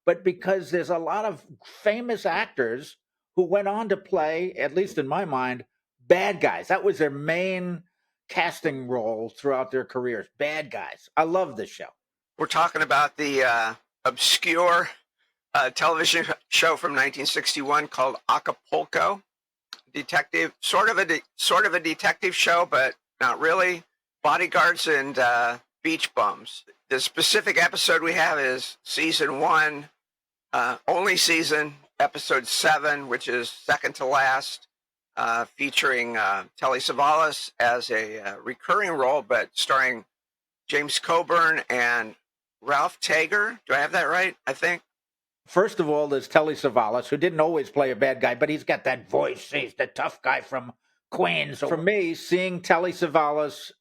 but because there's a lot of famous actors who went on to play, at least in my mind, bad guys. That was their main casting role throughout their careers. Bad guys. I love this show. We're talking about the obscure television show from 1961 called Acapulco. Detective, sort of a detective show, but not really. Bodyguards and beach bums. The specific episode we have is season 1, only season, episode 7, which is second to last, featuring Telly Savalas as a recurring role, but starring James Coburn and Ralph Taeger. Do I have that right? I think. First of all, there's Telly Savalas, who didn't always play a bad guy, but he's got that voice. He's the tough guy from Queens. For me, seeing Telly Savalas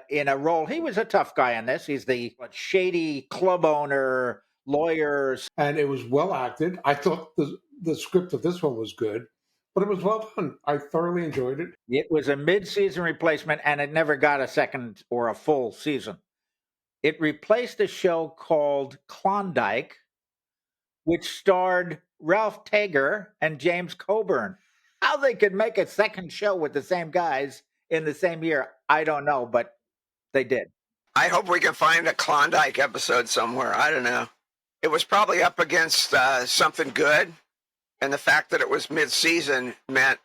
in a role, he was a tough guy in this. He's the shady club owner, lawyers. And it was well acted. I thought the script of this one was good, but it was well done. I thoroughly enjoyed it. It was a mid-season replacement, and it never got a second or a full season. It replaced a show called Klondike, which starred Ralph Taeger and James Coburn. How they could make a second show with the same guys in the same year, I don't know, but they did. I hope we can find a Klondike episode somewhere. I don't know. It was probably up against something good, and the fact that it was mid-season meant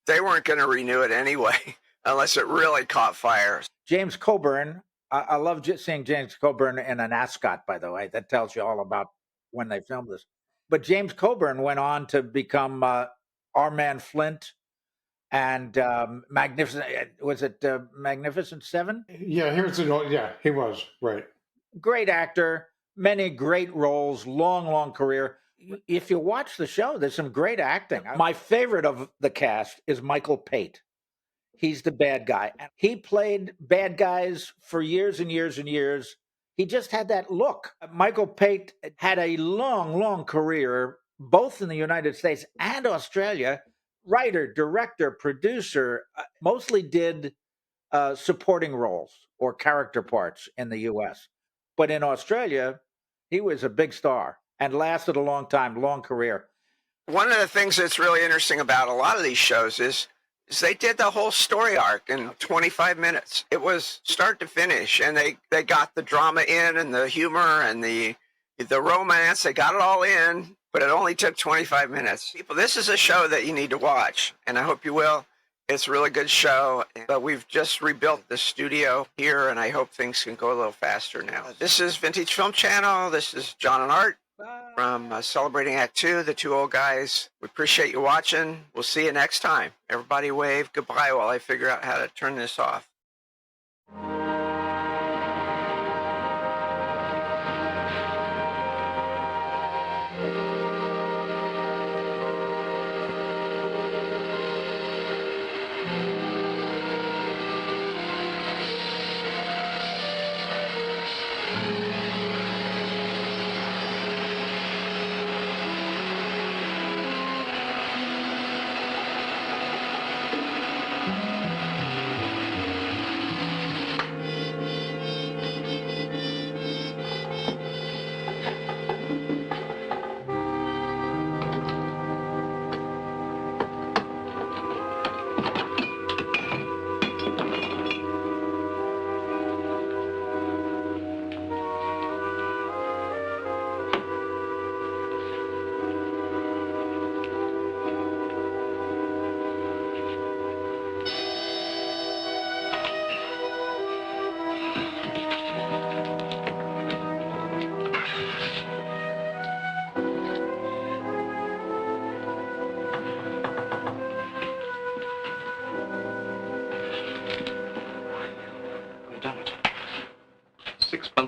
they weren't going to renew it anyway, unless it really caught fire. James Coburn, I love just seeing James Coburn in an ascot, by the way. That tells you all about when they filmed this. But James Coburn went on to become Our Man Flint and Magnificent. Was it Magnificent Seven? Yeah, he was right. Great actor, many great roles, long career. If you watch the show, there's some great acting. My favorite of the cast is Michael Pate. He's the bad guy. He played bad guys for years and years and years. He just had that look. Michael Pate had a long career, both in the United States and Australia. Writer, director, producer, mostly did supporting roles or character parts in the U.S. But in Australia, he was a big star and lasted a long time, long career. One of the things that's really interesting about a lot of these shows is they did the whole story arc in 25 minutes. It was start to finish, and they got the drama in and the humor and the romance. They got it all in, but it only took 25 minutes. People, this is a show that you need to watch, and I hope you will. It's a really good show, but we've just rebuilt the studio here, and I hope things can go a little faster now. This is Vintage Film Channel. This is John and Art from Celebrating Act 2, the two old guys. We appreciate you watching. We'll see you next time. Everybody wave goodbye while I figure out how to turn this off.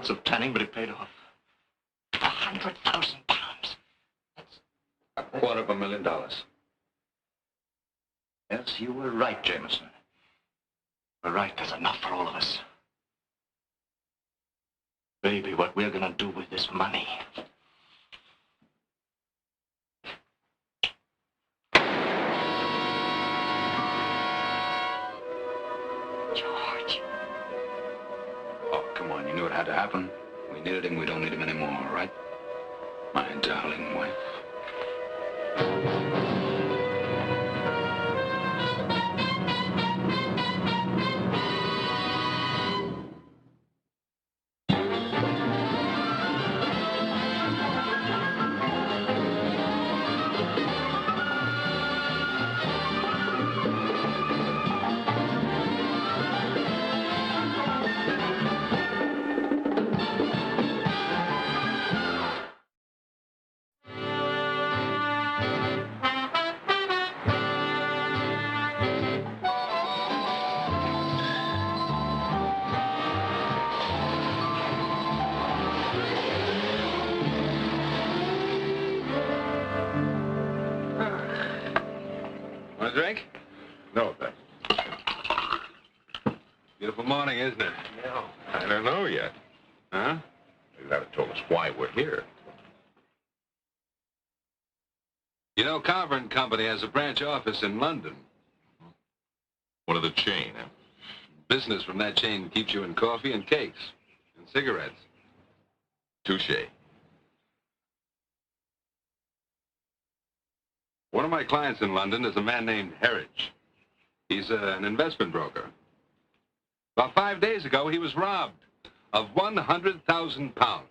Of tanning, but it paid off. £100,000. That's $250,000. Yes, you were right, Jameson. You were right. There's enough for all of us. Baby, what we're gonna do with this money. George. Oh, come on. You knew it had to happen. We needed him. We don't need him anymore, all right? Mind darling wife. Want a drink? No, thanks. Beautiful morning, isn't it? No, I don't know yet. Huh? You gotta tell us why we're here. You know, Carver and Company has a branch office in London. One of the chain, huh? Business from that chain keeps you in coffee and cakes and cigarettes. Touche. One of my clients in London is a man named Harridge. He's an investment broker. About 5 days ago, he was robbed of 100,000 pounds.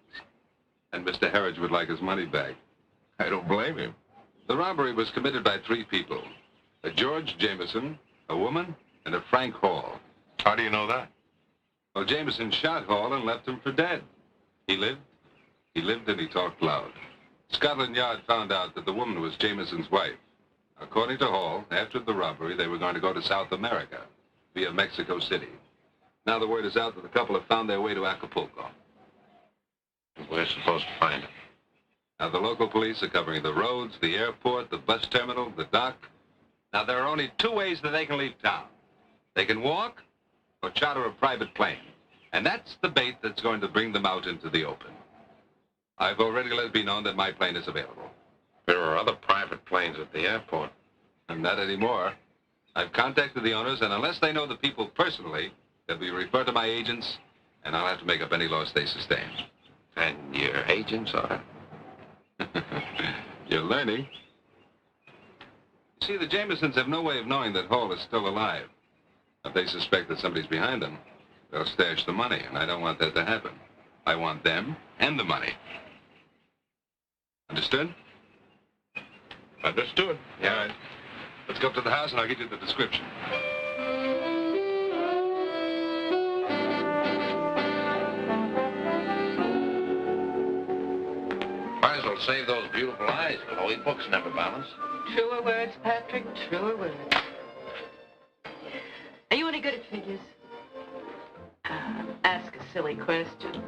And Mr. Harridge would like his money back. I don't blame him. The robbery was committed by 3 people. A George Jameson, a woman, and a Frank Hall. How do you know that? Well, Jameson shot Hall and left him for dead. He lived, and he talked loud. Scotland Yard found out that the woman was Jameson's wife. According to Hall, after the robbery, they were going to go to South America via Mexico City. Now the word is out that the couple have found their way to Acapulco. We're supposed to find him. Now the local police are covering the roads, the airport, the bus terminal, the dock. Now there are only 2 ways that they can leave town. They can walk or charter a private plane. And that's the bait that's going to bring them out into the open. I've already let it be known that my plane is available. There are other private planes at the airport. And not anymore. I've contacted the owners, and unless they know the people personally, they'll be referred to my agents, and I'll have to make up any loss they sustain. And your agents are? You're learning. You see, the Jamesons have no way of knowing that Hall is still alive. If they suspect that somebody's behind them, they'll stash the money, and I don't want that to happen. I want them and the money. Understood? Understood. Yeah. All right. Let's go up to the house, and I'll get you the description. Might as well save those beautiful eyes. Holy books never balance. Truer words, Patrick, truer words. Are you any good at figures? Ask a silly question.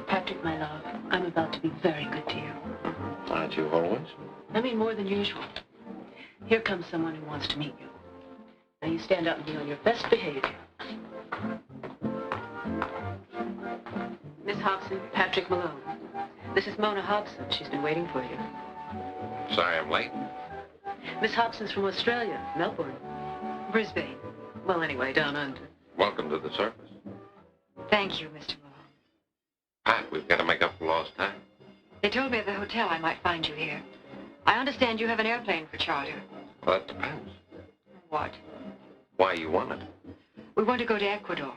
Patrick, my love, I'm about to be very good to you. Aren't you always? I mean more than usual. Here comes someone who wants to meet you. Now you stand up and be on your best behavior. Miss Hobson, Patrick Malone. This is Mona Hobson. She's been waiting for you. Sorry I'm late. Miss Hobson's from Australia, Melbourne. Brisbane. Well, anyway, down under. Welcome to the surface. Thank you, Mr. Malone. Pat, we've got to make up for lost time. They told me at the hotel I might find you here. I understand you have an airplane for charter. Well, that depends. What? Why you want it? We want to go to Ecuador.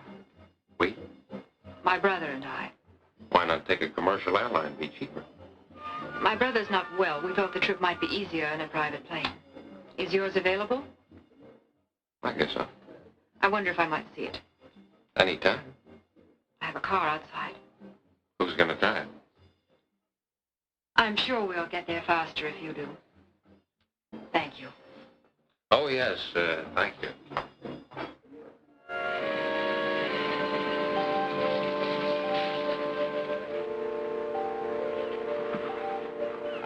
We? My brother and I. Why not take a commercial airline? Be cheaper. My brother's not well. We thought the trip might be easier in a private plane. Is yours available? I guess so. I wonder if I might see it. Anytime. I have a car outside. Who's going to drive? I'm sure we'll get there faster if you do. Thank you. Oh, yes. Thank you.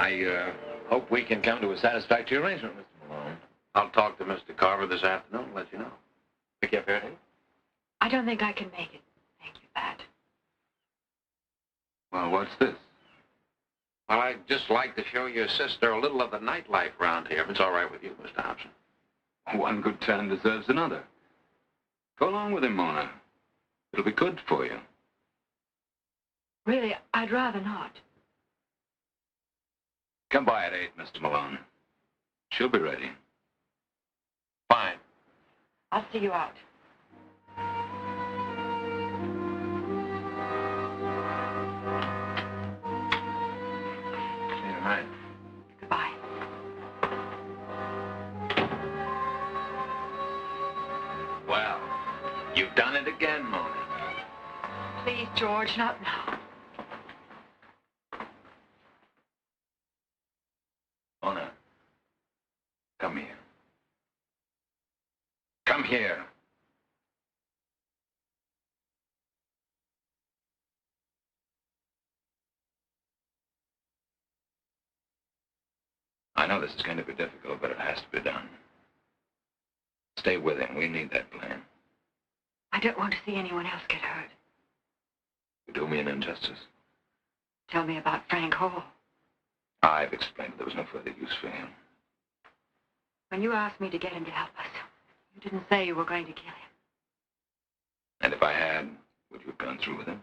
I hope we can come to a satisfactory arrangement, Mr. Malone. I'll talk to Mr. Carver this afternoon and let you know. Pick you up here, Hank? I don't think I can make it. Thank you, Pat. Well, what's this? Well, I'd just like to show your sister a little of the nightlife around here, if it's all right with you, Mr. Hobson. One good turn deserves another. Go along with him, Mona. It'll be good for you. Really, I'd rather not. Come by at 8, Mr. Malone. She'll be ready. Fine. I'll see you out. See you tonight. Goodbye. Well, you've done it again, Mona. Please, George, not now. Mona, come here. Come here. I know this is going to be difficult, but it has to be done. Stay with him. We need that plan. I don't want to see anyone else get hurt. You do me an injustice. Tell me about Frank Hall. I've explained there was no further use for him. When you asked me to get him to help us, you didn't say you were going to kill him. And if I had, would you have gone through with him?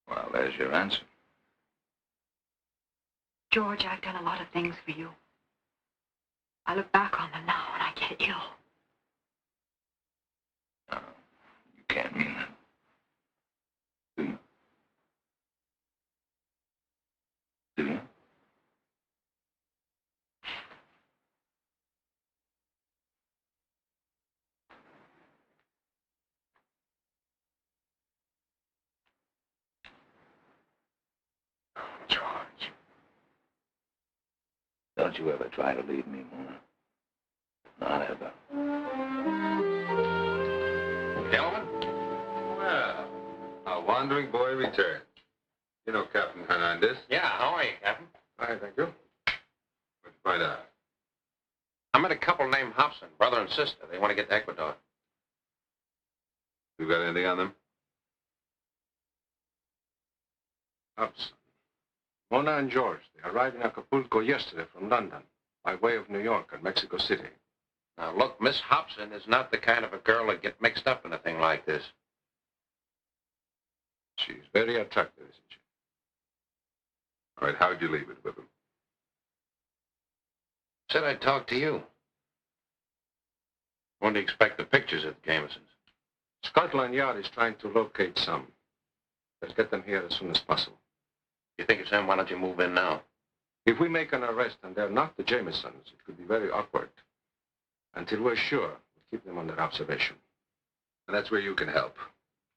Well, there's your answer. George, I've done a lot of things for you. I look back on them now and I get ill. No, you can't mean that. Do you? Do you? George. Don't you ever try to leave me, Mona. Not ever. Gentlemen? Well, a wandering boy returned. You know Captain Hernandez? Yeah, how are you, Captain? Fine, thank you. What'd you find out? I met a couple named Hobson, brother and sister. They want to get to Ecuador. You got anything on them? Hobson. Mona and George, they arrived in Acapulco yesterday from London, by way of New York and Mexico City. Now, look, Miss Hobson is not the kind of a girl that get mixed up in a thing like this. She's very attractive, isn't she? All right, how'd you leave it with them? Said I'd talk to you. When do you expect the pictures at the Jamesons? Scotland Yard is trying to locate some. Let's get them here as soon as possible. You think it's them? Why don't you move in now? If we make an arrest and they're not the Jamesons, it could be very awkward. Until we're sure, we'll keep them under observation. And that's where you can help.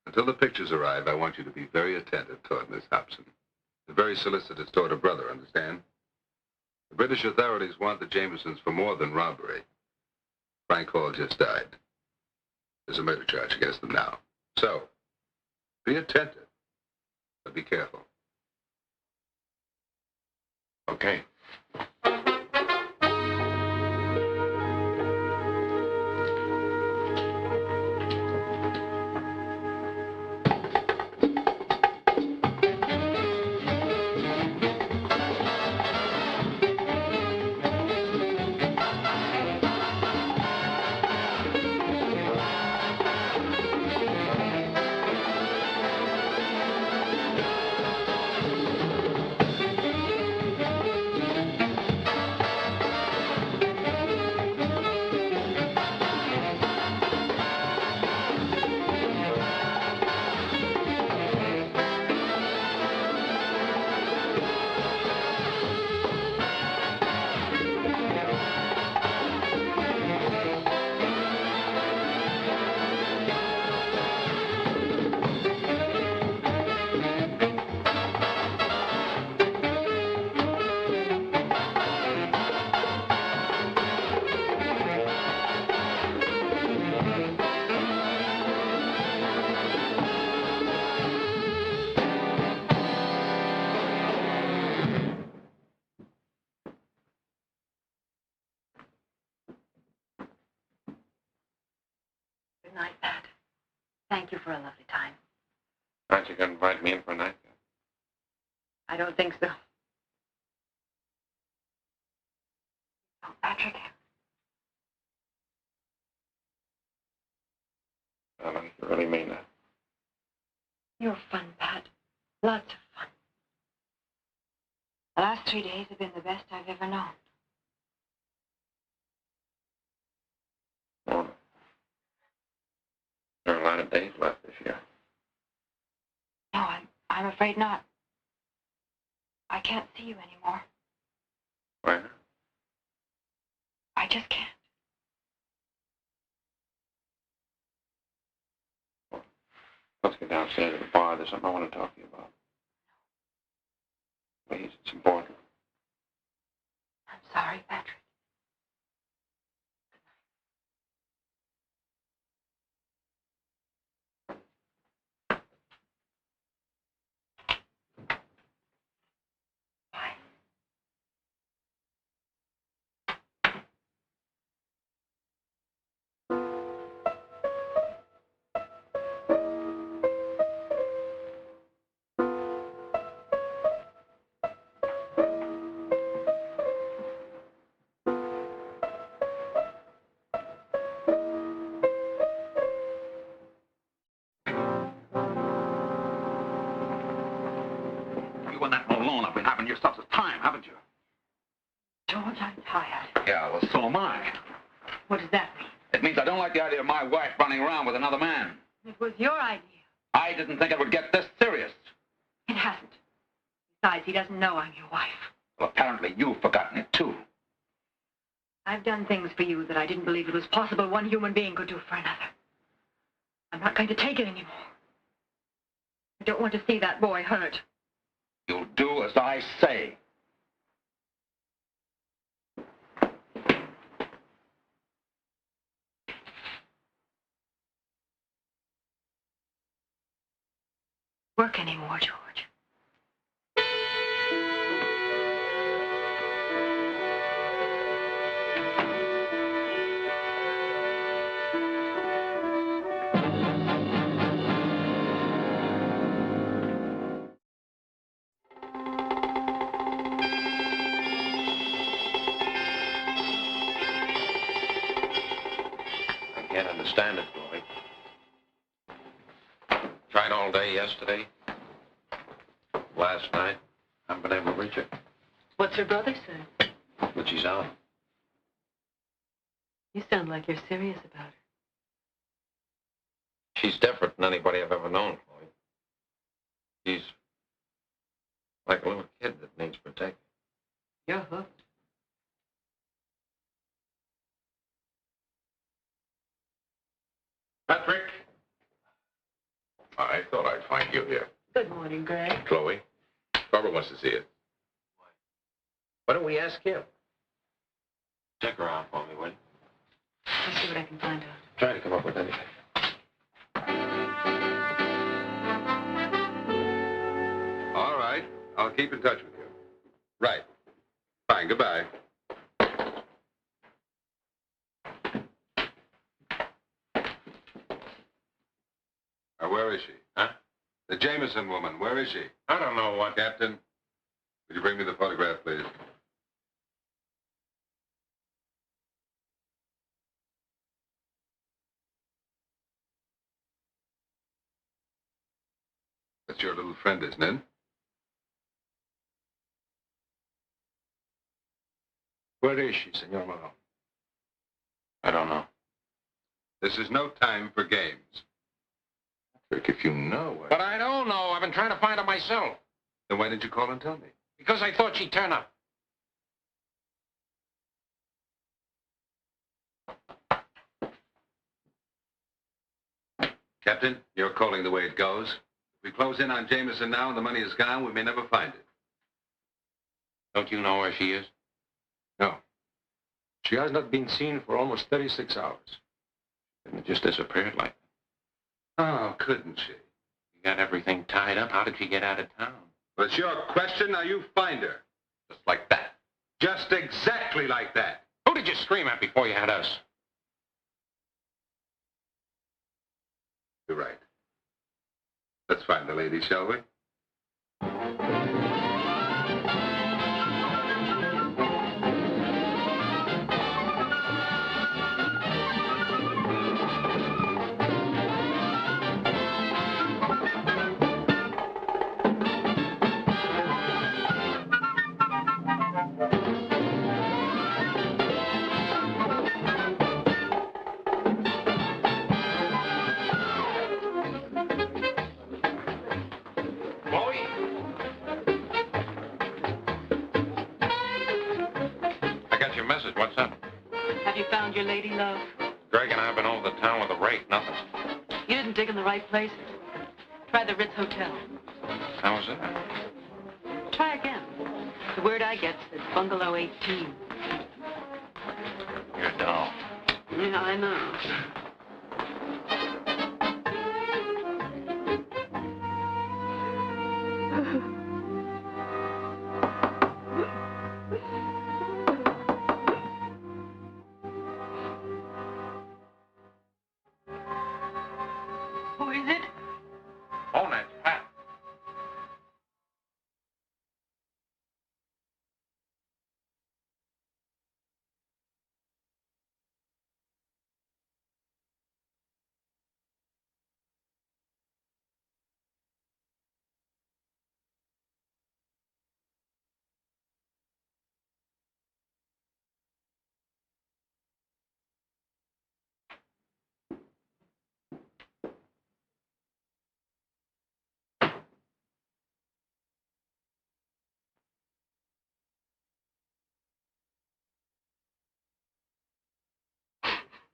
Until the pictures arrive, I want you to be very attentive toward Miss Hobson. And very solicitous toward her brother, understand? The British authorities want the Jamesons for more than robbery. Frank Hall just died. There's a murder charge against them now. So, be attentive, but be careful. Okay. Good night, Pat. Thank you for a lovely time. Aren't you going to invite me in for a night? I don't think so. Oh, Patrick. You really mean that? You're fun, Pat. Lots of fun. The last 3 days have been the best I've ever known. Well, there are a lot of days left this year. No, I'm afraid not. I can't see you anymore. Why not? I just can't. Let's get downstairs to the bar. There's something I want to talk to you about. Please, it's important. I'm sorry, Patrick. Bye. You and that Malone have been having yourselves a time, haven't you? George, I'm tired. Yeah, well, so am I. What does that mean? It means I don't like the idea of my wife running around with another man. It was your idea. I didn't think it would get this serious. It hasn't. Besides, he doesn't know I'm your wife. Well, apparently you've forgotten it, too. I've done things for you that I didn't believe it was possible one human being could do for another. I'm not going to take it anymore. I don't want to see that boy hurt. You'll do as I say. Work anymore, George. I can't understand it, Chloe. Tried all day yesterday. Last night. Haven't been able to reach her. What's her brother say? But she's out. You sound like you're serious about her. She's different than anybody I've ever known, Chloe. She's like a little kid that needs protecting. You're hooked. Patrick! I thought I'd find you here. Good morning, Gregg. Chloe, Carver wants to see you. Why don't we ask him? Check her out for me, will you? I'll see what I can find out. Try to come up with anything. All right. I'll keep in touch with you. Right. Fine. Goodbye. Where is she? Huh? The Jameson woman. Where is she? I don't know what. Captain, would you bring me the photograph, please? That's your little friend, isn't it? Where is she, Senor Malone? I don't know. This is no time for games. Rick, if you know her... But I don't know. I've been trying to find her myself. Then why didn't you call and tell me? Because I thought she'd turn up. Captain, you're calling the way it goes. If we close in on Jameson now and the money is gone, we may never find it. Don't you know where she is? No. She has not been seen for almost 36 hours. And it just disappeared like that. Oh, couldn't she? You got everything tied up. How did she get out of town? Well, it's your question. Now you find her. Just like that. Just exactly like that. Who did you scream at before you had us? You're right. Let's find the lady, shall we? found your lady love? Greg and I have been over the town with a rake. Nothing. You didn't dig in the right place. Try the Ritz Hotel. How was that? Try again. The word I get is Bungalow 18. You're dull. Yeah, I know. Who is it? Oh, that's Pat.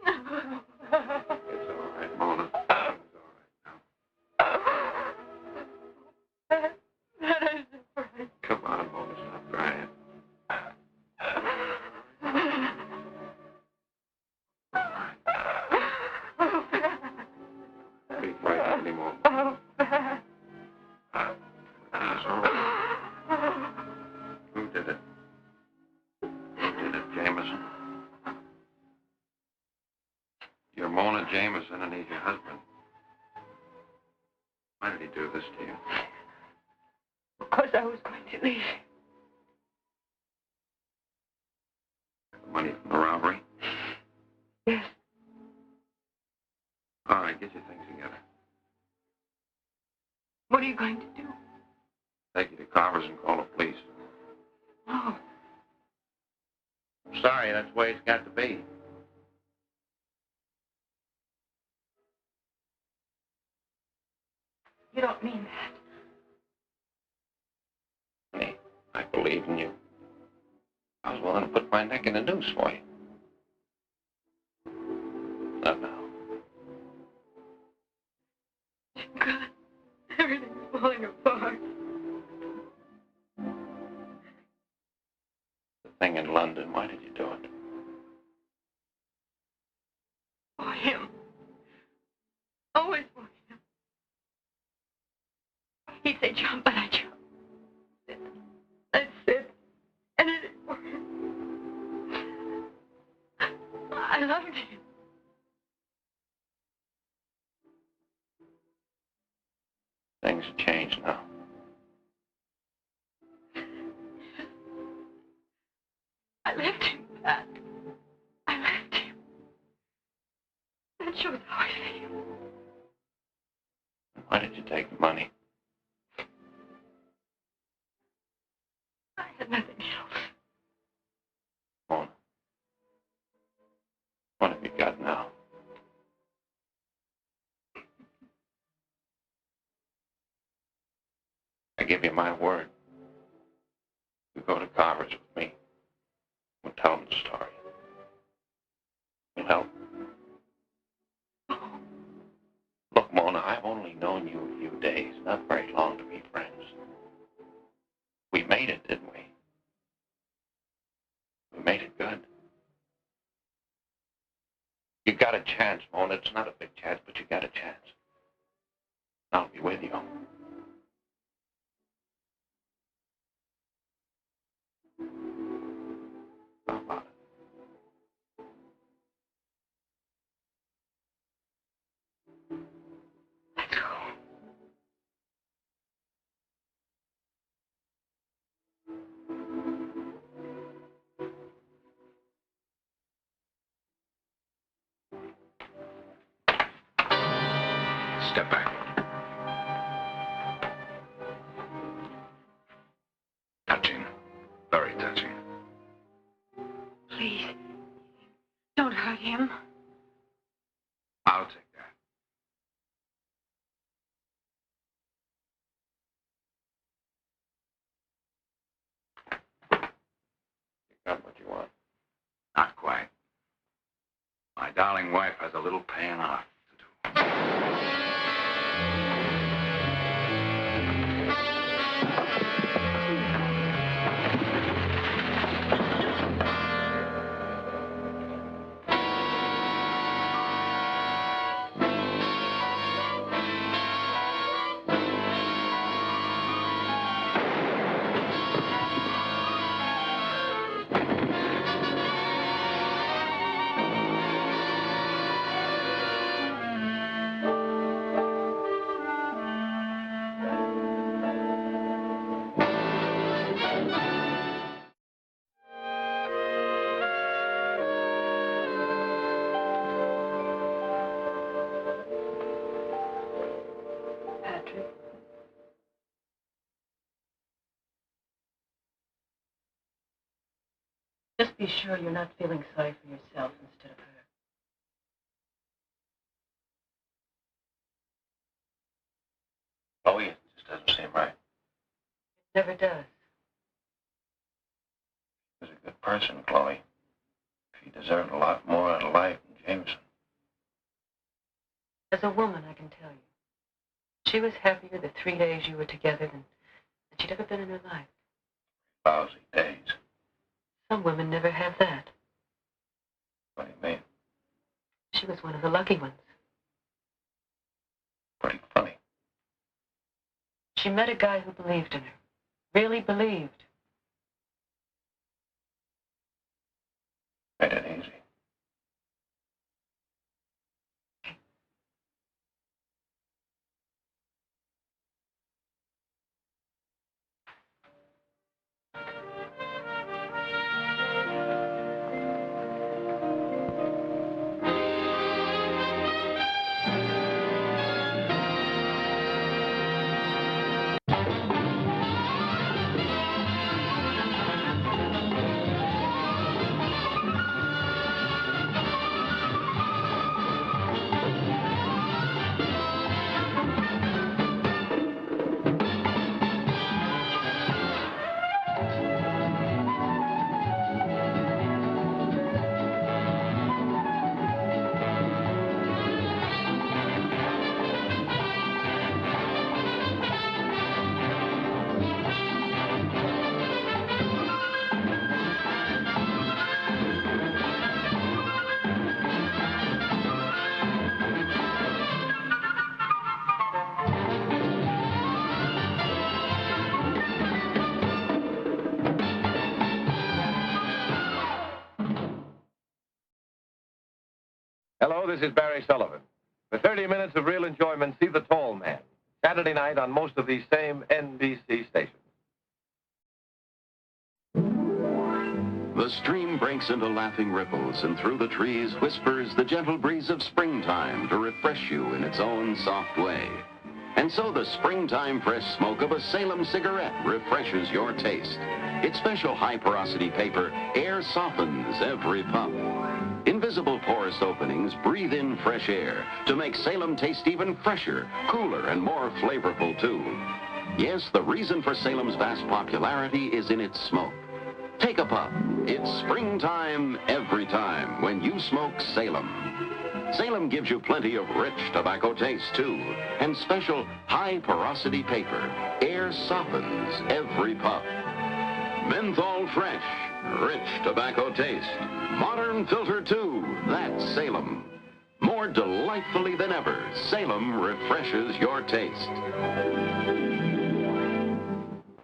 It's all right, Mona. It's all right now. Come on, Mona, stop crying. Don't be frightened anymore. It's all right. Who did it? Who did it, Jameson? You're Mona Jameson and he's your husband. Why did he do this to you? Because I was going to leave. The money from the robbery? Yes. All right, get your things together. What are you going to do? Take you to Carver's and call the police. No. I'm sorry, that's the way it's got to be. You don't mean that. Honey, I believe in you. I was willing to put my neck in the noose for you. Not now. God, everything's falling apart. The thing in London, why did you do it? For him. Always for him. He'd say jump, and I jump. I'd sit, and it is for him. I loved him. Things have changed now. I left him, Pat. I left him. That shows how I feel. Why did you take the money? I had nothing else. Mona. What have you got now? I give you my word. You go to Carver's with me. We'll tell them the story. We'll help. Look, Mona, I've only known you a few days, not very long to be friends. We made it, didn't we? We made it good. You got a chance, Mona. It's not a big chance, but you got a chance. I'll be with you. How about it? Let's go. Step back. Touching. Very touching. Please. Don't hurt him. I'll take that. You got what you want. Not quite. darling wife has a little paying off to do. Patrick. Just be sure you're not feeling sorry for yourself instead of her. Chloe, it just doesn't seem right. It never does. She was a good person, Chloe. She deserved a lot more out of life than Jameson. As a woman, I can tell you. She was happier the 3 days you were together than she'd ever been in her life. Lousy days. Some women never have that. What do you mean? She was one of the lucky ones. Pretty funny. She met a guy who believed in her. Really believed. Made it easy. Hello, this is Barry Sullivan. For 30 minutes of real enjoyment, see The Tall Man. Saturday night on most of these same NBC stations. The stream breaks into laughing ripples, and through the trees whispers the gentle breeze of springtime to refresh you in its own soft way. And so the springtime fresh smoke of a Salem cigarette refreshes your taste. Its special high-porosity paper air softens every puff. Invisible porous openings breathe in fresh air to make Salem taste even fresher, cooler, and more flavorful, too. Yes, the reason for Salem's vast popularity is in its smoke. Take a puff. It's springtime every time when you smoke Salem. Salem gives you plenty of rich tobacco taste, too, and special high-porosity paper. Air softens every puff. Menthol fresh, rich tobacco taste. Modern filter, too. That's Salem. More delightfully than ever, Salem refreshes your taste.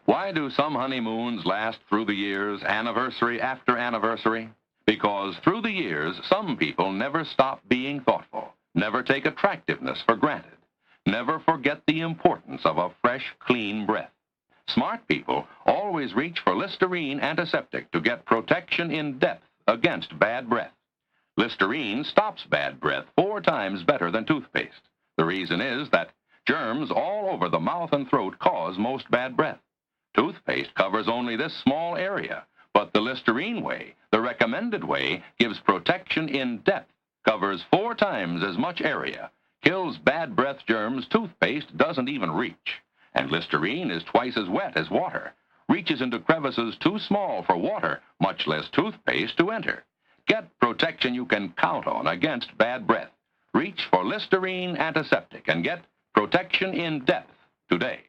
Why do some honeymoons last through the years, anniversary after anniversary? Because through the years, some people never stop being thoughtful, never take attractiveness for granted, never forget the importance of a fresh, clean breath. Smart people always reach for Listerine Antiseptic to get protection in depth against bad breath. Listerine stops bad breath 4 times better than toothpaste. The reason is that germs all over the mouth and throat cause most bad breath. Toothpaste covers only this small area, but the Listerine way, the recommended way, gives protection in depth, covers 4 times as much area, kills bad breath germs toothpaste doesn't even reach. And Listerine is twice as wet as water, reaches into crevices too small for water, much less toothpaste, to enter. Get protection you can count on against bad breath. Reach for Listerine Antiseptic and get protection in depth today.